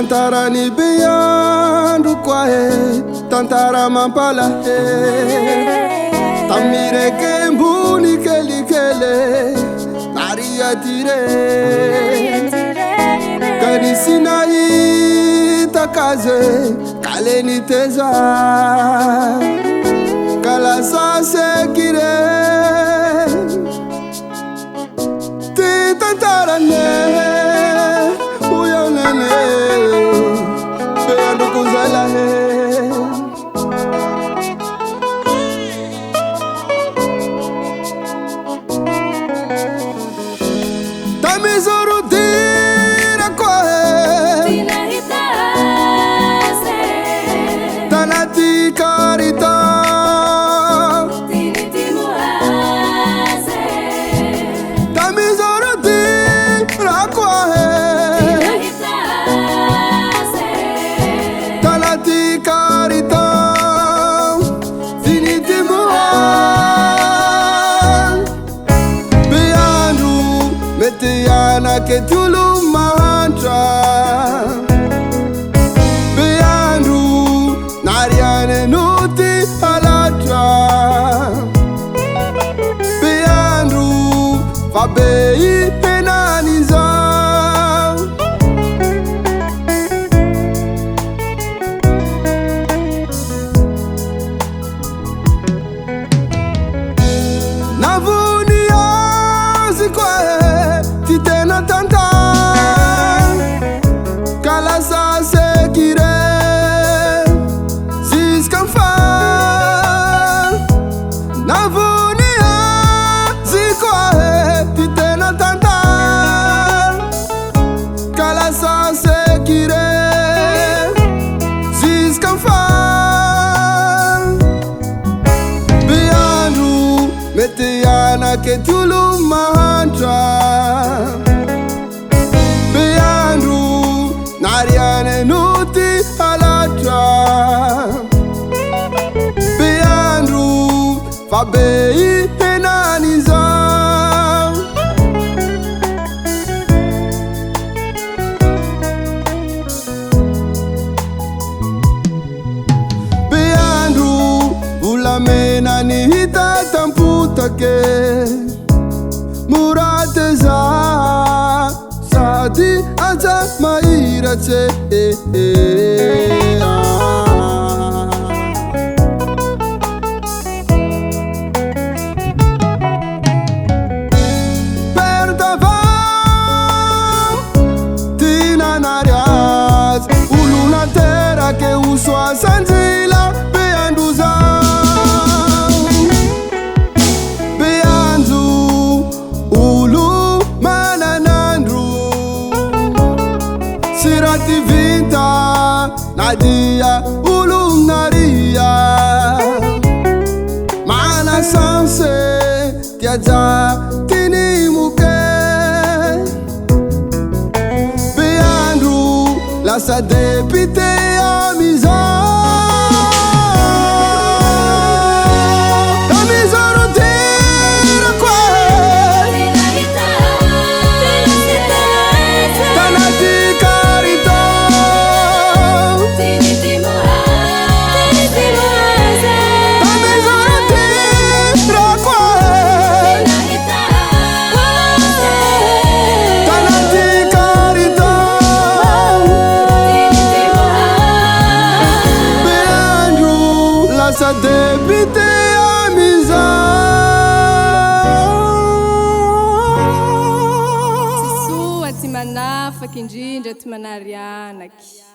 Tantarani beyando kwae, tantara mampala he. Tamire kembuni kelikele, naria tire. Kanisina itakaze, kaleni teza. Kalasa sekire, ti tantarane. Tamizoro dira koe, tina hitase, tanati karita, tiniti muase. Tamizoro dira koe, Tina hitase, tanati karita, tiniti Metiana que tulu mantra, Beandru Nariane nuti alatra, Beandru Fabei penaniza. Navunia zikwae titena tanta, kalasa sekire, ziskanfa. Navunia zikwae titena tanta, kalasa sekire, ziskanfa. Biandu metiana que tulu mantra, Beandru Nariane nuti alatra, Beandru Fabei penaniza. Beandru ulamena ni hita tamputake, murateza sadi aja maira che. Perdava tina narias, uluna terra que uso a sanzila beanduza. Sirati vinta nadia ulum naria, mana sanse tiaja tini muke. Beandru la sa depite amiza. Sa depite amiza. Sisu atimana fakindrindra atimanarianaky.